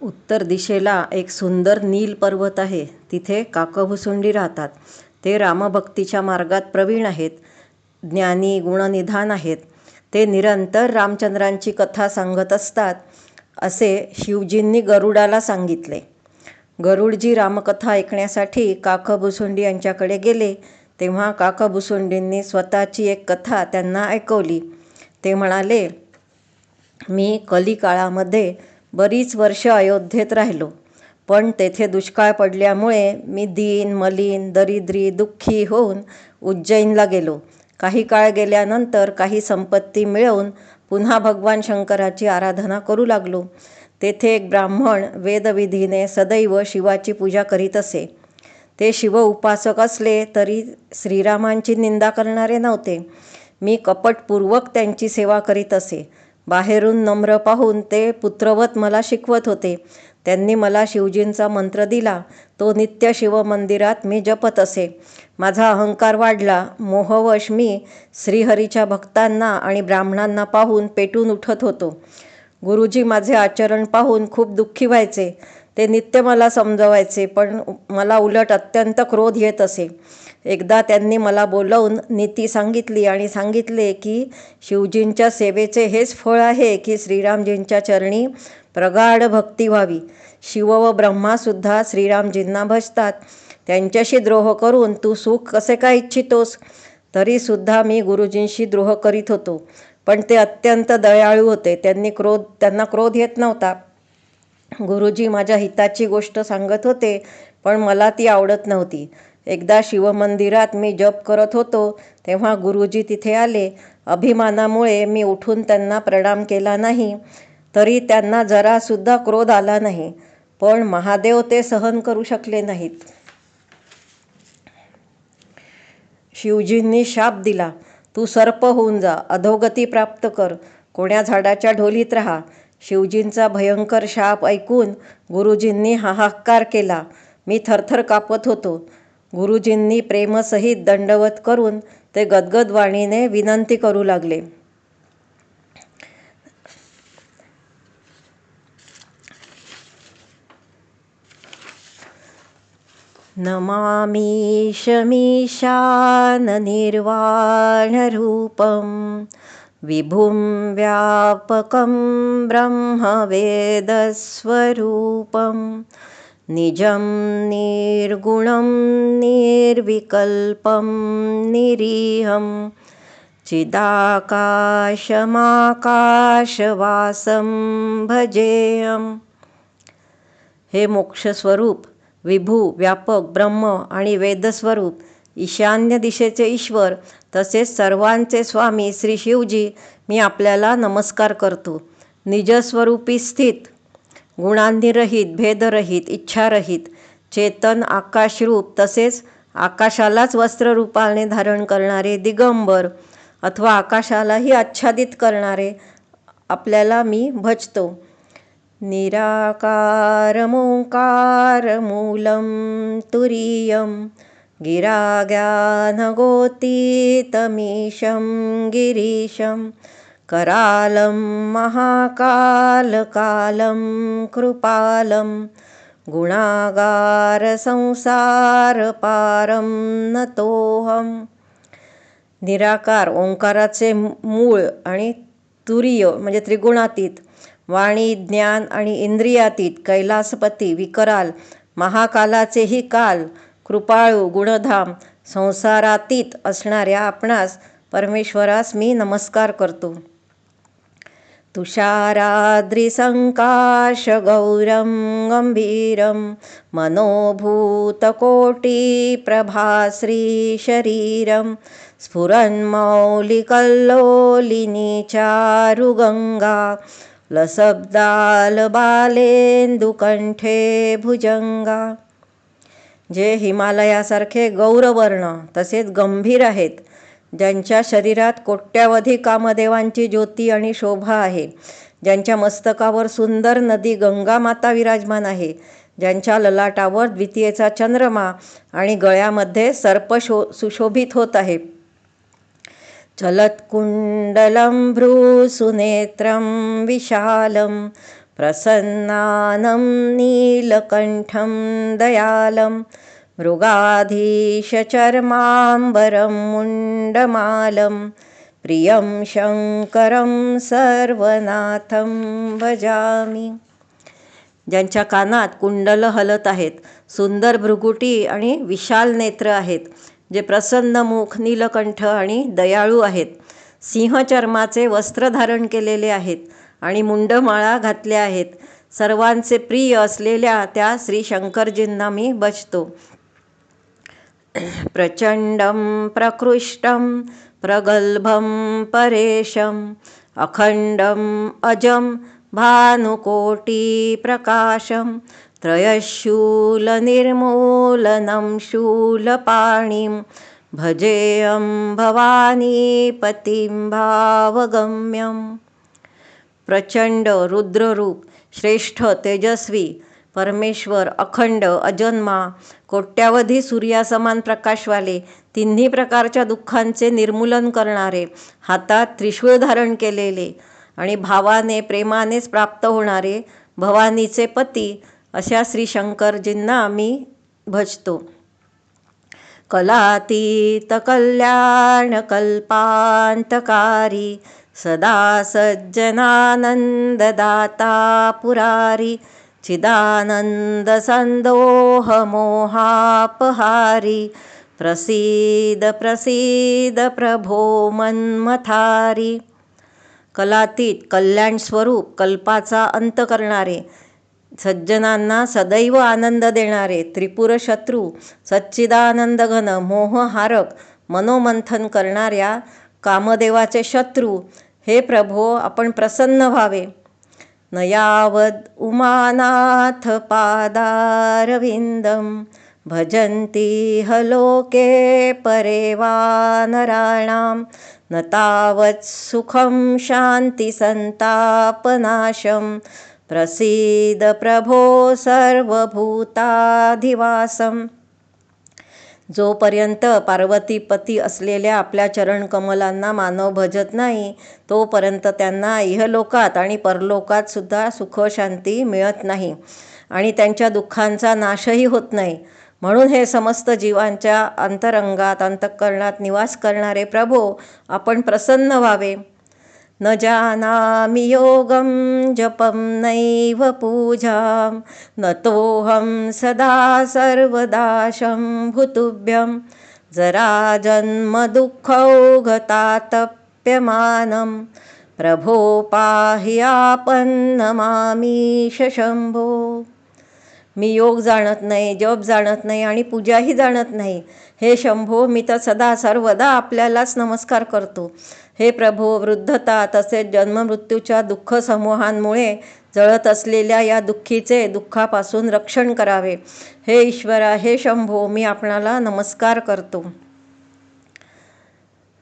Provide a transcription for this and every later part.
उत्तर दिशेला एक सुंदर नील पर्वत आहे. तिथे काकभुसुंडी राहतात. ते रामभक्तीच्या मार्गात प्रवीण आहेत. ज्ञानी गुणनिधान आहेत. ते निरंतर रामचंद्रांची कथा सांगत असतात असे शिवजींनी गरुडाला सांगितले. गरुडजी रामकथा ऐकण्यासाठी काकभुसुंडी यांच्याकडे गेले. तेव्हा काकभुसुंडींनी स्वतःची एक कथा त्यांना ऐकवली. ते म्हणाले, मी कलिकाळामध्ये बरीच वर्ष अयोध्येत राहिलो, पण तेथे दुष्काळ पडल्यामुळे मी दीन मलिन दरिद्री दुःखी होऊन उज्जैनला गेलो. काही काळ गेल्यानंतर काही संपत्ती मिळवून पुन्हा भगवान शंकराची आराधना करू लागलो. तेथे एक ब्राह्मण वेदविधीने सदैव शिवाची पूजा करीत असे. ते शिव उपासक असले तरी श्रीरामांची निंदा करणारे नव्हते. मी कपटपूर्वक त्यांची सेवा करीत असे. बाहेरून नम्र पाहून ते पुत्रवत मला शिकवत होते. त्यांनी मला शिवजींचा मंत्र दिला. तो नित्य शिवमंदिरात मी जपत असे. माझा अहंकार वाढला. मोहवश मी श्रीहरीच्या भक्तांना आणि ब्राह्मणांना पाहून पेटून उठत होतो. गुरुजी माझे आचरण पाहून खूप दुःखी व्हायचे. ते नित्य मला समजवायचे, पण मला उलट अत्यंत क्रोध येत असे. एकदा त्यांनी मला बोलावून नीती सांगितली आणि सांगितले की शिवजींच्या सेवेचे हेच फळ आहे की श्रीरामजींच्या चरणी प्रगाढ भक्ती व्हावी. शिव व ब्रह्मासुद्धा श्रीरामजींना भजतात. त्यांच्याशी द्रोह करून तू सुख कसे काय इच्छितोस? तरीसुद्धा मी गुरुजींशी द्रोह करीत होतो, पण ते अत्यंत दयाळू होते. त्यांना क्रोध येत नव्हता. गुरुजी माझ्या हिताची गोष्ट सांगत होते, पण मला ती आवडत नव्हती. एकदा शिवमंदिरात मी जप करत होतो, तेव्हा गुरुजी तिथे आले. अभिमानामुळे मी उठून त्यांना प्रणाम केला नाही, तरी त्यांना जरासुद्धा क्रोध आला नाही. पण महादेव ते सहन करू शकले नाहीत. शिवजींनी शाप दिला, तू सर्प होऊन जा, अधोगती प्राप्त कर, कोण्या झाडाच्या ढोलीत राहा. शिवजींचा भयंकर शाप ऐकून गुरुजींनी हाहाकार केला. मी थरथर कापत होतो. गुरुजींनी प्रेमसहित दंडवत करून ते गदगद वाणीने विनंती करू लागले. नमामि शमीशाननिर्वाणरूपं विभुं व्यापकं ब्रह्मवेदस्वरूपं निजं निर्गुणं निर्विकल्पं निरीहं चिदाकाशमाकाशवासं भजेयम्. हे मोक्षस्वरूप, विभू, व्यापक, ब्रह्म आणि वेदस्वरूप, ईशान्य दिशेचे ईश्वर तसेच सर्वांचे स्वामी श्री शिवजी, मी आपल्याला नमस्कार करतो. निजस्वरूपी स्थित, गुणांनी रहित, भेदरहित, इच्छारहित, चेतन आकाशरूप तसेच आकाशालाच वस्त्ररूपाने धारण करणारे दिगंबर अथवा आकाशालाही आच्छादित करणारे आपल्याला मी भजतो. निराकारमोंकारमूलं तुरीयं गिराज्ञानगोतीतमीशं गिरीशं करालं महाकालकालं कृपालं गुणागारसंसारपारं नतोऽहं. निराकार ओंकाराचे मूळ आणि तुरीय म्हणजे त्रिगुणातीत, वाणी ज्ञान आणि इंद्रियातीत कैलासपती विकराल, महाकालाचेही काल, कृपाळू गुणधाम, संसारातीत असणाऱ्या आपणास परमेश्वरास मी नमस्कार करतो. तुषाराद्रिसंकाशगौरं गंभीरं मनोभूतकोटिप्रभाश्रीशरीरं स्फुरन्मौलिकल्लोलिनी चारुगंगा लसब्दालबालेन्दुकंठे भुजंगा. जे हिमालयासारखे गौरवर्ण तसेच गंभीर आहेत, ज्यांच्या शरीरात कोट्यावधी कामदेवांची ज्योती आणि शोभा आहे, ज्यांच्या मस्तकावर सुंदर नदी गंगा माता विराजमान आहे, ज्यांच्या ललाटावर द्वितीयेचा चंद्रमा आणि गळ्यामध्ये सर्प सुशोभित होत आहे. चलत्कुंडलं भ्रूसुनेत्रं विशालं प्रसन्नानं नीलकण्ठं दयालं मृगाधीशचर्माम्बरं मुण्डमालं प्रियं शङ्करं सर्वनाथं भजामि. ज्यांच्या कानात कुंडल हलत आहेत, सुंदर भृगुटी आणि विशाल नेत्र आहेत, जे प्रसन्न मुख, नीलकंठ आणि दयाळू आहेत, सिंहचर्माचे वस्त्र धारण केलेले आहेत आणि मुंडमाळा घातल्या आहेत, सर्वांचे प्रिय असलेल्या त्या श्री शंकरजींना मी भजतो. प्रचंडं प्रकृष्टं प्रगल्भं परेशं अखंडं अजं भानुकोटिप्रकाशं त्रयशूलनिर्मूलनं शूलपाणिं भजेऽहं भवानीपतिं भावगम्यं. प्रचंड रुद्ररूप, श्रेष्ठ तेजस्वी परमेश्वर, अखंड अजन्मा, कोट्यावधी सूर्यासमान प्रकाशवाले, तिन्ही प्रकारच्या दुःखांचे निर्मूलन करणारे, हातात त्रिशूळ धारण केलेले आणि भावाने प्रेमानेच प्राप्त होणारे भवानीचे पती अशा श्री शंकरजींना मी भजतो. कलातीत कल्याण कल्पांतकारी सदा सज्जनानंददाता पुरारी चिदानंद संदोह मोहापहारी प्रसीद प्रसीद प्रभो मन्मथारी. कलातीत, कल्याण स्वरूप, कल्पाचा अंत करणारे, सज्जनांना सदैव आनंद देणारे, त्रिपुर शत्रू, सच्चिदानंद घन, मोहहारक, मनोमंथन करणाऱ्या कामदेवाचे शत्रू, हे प्रभो आपण प्रसन्न व्हावे. न यावद उमानाथ पादारविंदम भजन्ति हलोके परे वानराणां न तावत् सुखं शांती संतापनाशं प्रसीद प्रभो सर्वभूताधिवासम. जोपर्यंत पार्वतीपती असलेल्या आपल्या चरणकमलांना मानव भजत नाही, तोपर्यंत त्यांना इहलोकात आणि परलोकात सुद्धा सुख शांती मिळत नाही आणि त्यांच्या दुःखांचा नाशही होत नाही. म्हणून हे समस्त जीवांच्या अंतरंगात, अंतःकरणात निवास करणारे प्रभो आपण प्रसन्न व्हावे. न जानामि योगं जपं नैव पूजां नतोऽहं सदा सर्वदा शम्भुतुभ्यं जराजन्म दुःखौघतातप्यमानं प्रभो पाहि आपन्नमामीश शंभो. मी योग जाणत नाही, जप जाणत नाही आणि पूजाही जाणत नाही. हे शंभो, मी तर सदा सर्वदा आपल्यालाच नमस्कार करतो. हे प्रभो, वृद्धता तसेच जन्ममृत्यूच्या दुःख समूहांमुळे जळत असलेल्या या दुःखीचे दुःखापासून रक्षण करावे. हे ईश्वरा, हे शंभो, मी आपणाला नमस्कार करतो.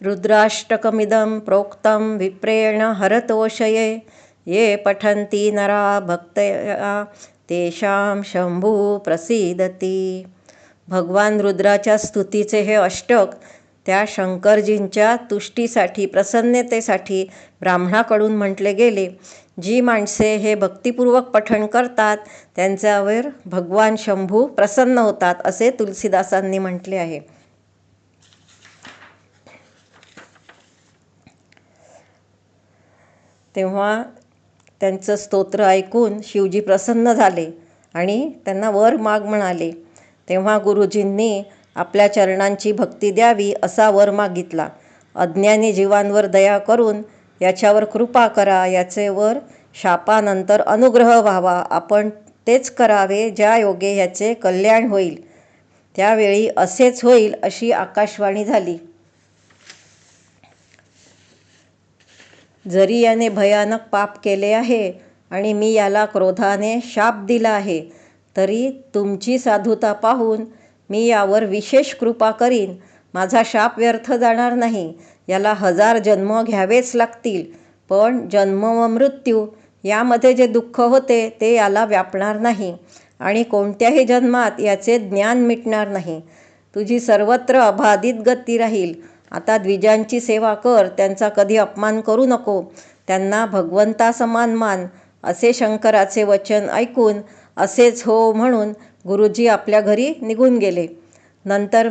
रुद्राष्टकमिदं प्रोक्तं विप्रेण हरतोषये ये पठन्ति नरा भक्तया तेषां शंभू प्रसीदती. भगवान रुद्राच्या स्तुतीचे हे अष्टक त्या शंकरजींच्या तुष्टीसाठी, प्रसन्नतेसाठी ब्राह्मणाकडून म्हटले गेले. जी माणसे हे भक्तिपूर्वक पठण करतात त्यांच्यावर भगवान शंभू प्रसन्न होतात असे तुलसीदासांनी म्हटले आहे. तेव्हा त्यांचं स्तोत्र ऐकून शिवजी प्रसन्न झाले आणि त्यांना वर माग म्हणाले. तेव्हा गुरुजींनी आपल्या चरणांची भक्ती द्यावी असा वर मागितला. अज्ञानी जीवांवर दया करून याच्यावर कृपा करा, याचे वर शापानंतर अनुग्रह व्हावा, आपण तेच करावे ज्या योगे याचे कल्याण होईल. त्यावेळी असेच होईल अशी आकाशवाणी झाली. जरी याने भयानक पाप केले आहे आणि मी याला क्रोधाने शाप दिला आहे, तरी तुमची साधुता पाहून मी यावर विशेष कृपा करीन. माझा शाप व्यर्थ जाणार नाही. याला 1000 जन्म घ्यावेच लागतील, पण जन्म व मृत्यू यामध्ये जे दुःख होते ते याला व्यापणार नाही आणि कोणत्याही जन्मात याचे ज्ञान मिटणार नाही. तुझी सर्वत्र अबाधित गती राहील. आता द्विजांची सेवा कर, त्यांचा कधी अपमान करू नको. त्यांना भगवंता समान मान. असे शंकराचे वचन ऐकून असेच हो म्हणून गुरुजी आपल्या घरी निघून गेले. नंतर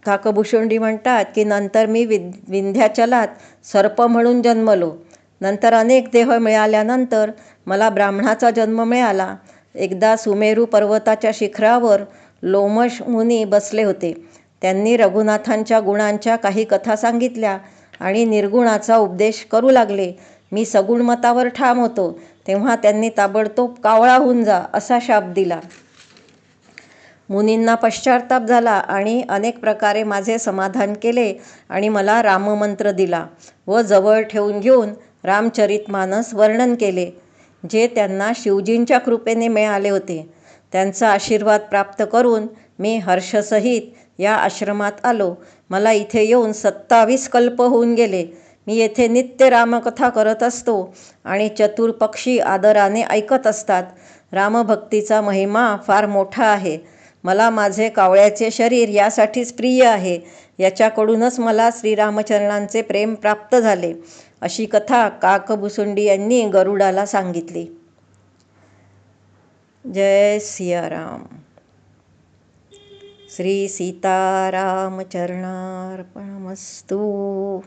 काकभूषुंडी म्हणतात की नंतर मी विंध्याचलात सर्प म्हणून जन्मलो. नंतर अनेक देह मिळाल्यानंतर मला ब्राह्मणाचा जन्म मिळाला. एकदा सुमेरू पर्वताच्या शिखरावर लोमश मुनी बसले होते. त्यांनी रघुनाथांच्या गुणांच्या काही कथा सांगितल्या आणि निर्गुणाचा उपदेश करू लागले. मी सगुण मतावर ठाम होतो. तेव्हा त्यांनी ताबडतोब कावळा होऊन जा असा शाप दिला. मुनींना पश्चाताप झाला आणि अनेक प्रकारे माझे समाधान केले आणि मला राममंत्र दिला व जवळ ठेवून घेऊन रामचरितमानस वर्णन केले, जे त्यांना शिवजींच्या कृपेने मिळाले होते. त्यांचा आशीर्वाद प्राप्त करून मी हर्षसहित या आश्रमात आलो. मला इथे येऊन 27 कल्प होऊन गेले. मी येथे नित्य रामकथा करत असतो आणि चतुर पक्षी आदराने ऐकत असतात. रामभक्तीचा महिमा फार मोठा आहे. मला माझे कावळ्याचे शरीर यासाठीच प्रिय आहे. याच्याकडूनच मला श्रीरामचरणांचे प्रेम प्राप्त झाले. अशी कथा काकभूषुंडी यांनी गरुडाला सांगितली. जय सियाराम. श्री सीतारामचरणार्पणमस्तु.